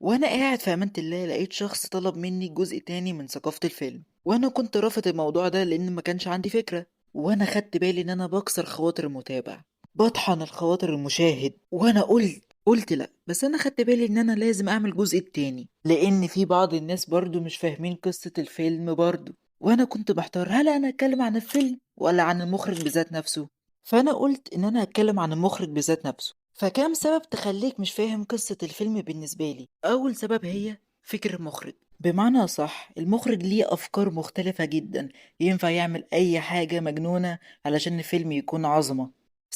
وانا قاعد في امان الله لقيت شخص طلب مني جزء تاني من ثقافة الفيلم، وانا كنت رافض الموضوع ده لان ما كانش عندي فكرة. وانا خدت بالي ان انا بكسر خواطر المتابع، بطحن الخواطر المشاهد، وانا قلت لا، بس انا خدت بالي ان انا لازم اعمل جزء تاني لان في بعض الناس برضو مش فاهمين قصة الفيلم برضو. وانا كنت محتار هل انا اتكلم عن الفيلم ولا عن المخرج بذات نفسه. فانا قلت ان انا هتكلم عن المخرج بذات نفسه. فكام سبب تخليك مش فاهم قصة الفيلم بالنسبة لي. اول سبب هي فكر المخرج. بمعنى صح، المخرج ليه افكار مختلفة جدا، ينفع يعمل اي حاجة مجنونة علشان الفيلم يكون عظمة.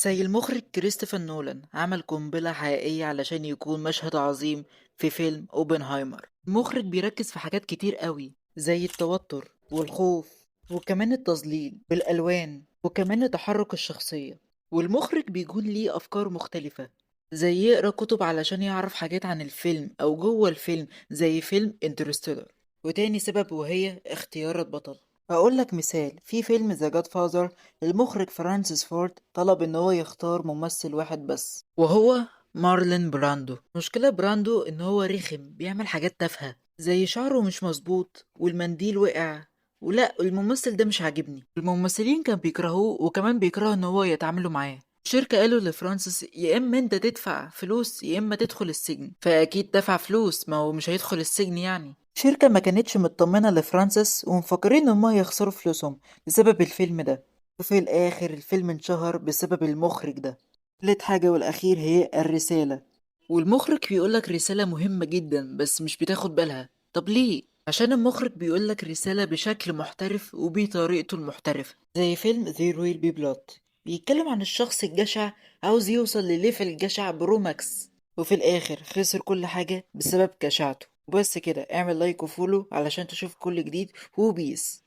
زي المخرج كريستوفر نولان عمل قنبلة حقيقية علشان يكون مشهد عظيم في فيلم اوبنهايمر. المخرج بيركز في حاجات كتير قوي زي التوتر والخوف وكمان التظليل بالألوان وكمان تحرك الشخصية. والمخرج بيكون ليه أفكار مختلفة، زي يقرأ كتب علشان يعرف حاجات عن الفيلم أو جوه الفيلم زي فيلم انترستيلر. وتاني سبب وهي اختيار البطل. هقول لك مثال في فيلم ذا جاد فازر، المخرج فرانسيس فورد طلب ان هو يختار ممثل واحد بس وهو مارلين براندو. مشكلة براندو ان هو رخم، بيعمل حاجات تافهة زي شعره مش مظبوط والمنديل وقع. ولا الممثل ده مش عاجبني. الممثلين كان بيكرهوه وكمان بيكرهوا ان هو يتعاملوا معاه. الشركة قالوا لفرانسيس يا اما انت تدفع فلوس يا اما تدخل السجن، فاكيد دفع فلوس، ما هو مش هيدخل السجن يعني. الشركة ما كانتش مطمنة لفرانسيس ومفكرين ان هم هيخسروا فلوسهم بسبب الفيلم ده. وفي الاخر الفيلم انشهر بسبب المخرج ده. تالت حاجة والاخير هي الرسالة. والمخرج بيقولك رسالة مهمة جدا بس مش بتاخد بالها. طب ليه؟ عشان المخرج بيقولك رسالة بشكل محترف وبطريقته المحترفة، زي فيلم There Will Be Blood، بيتكلم عن الشخص الجشع عاوز يوصل لليفل الجشع بروماكس، وفي الآخر خسر كل حاجة بسبب جشعته. وبس كده، اعمل لايك وفولو علشان تشوف كل جديد، وبيس.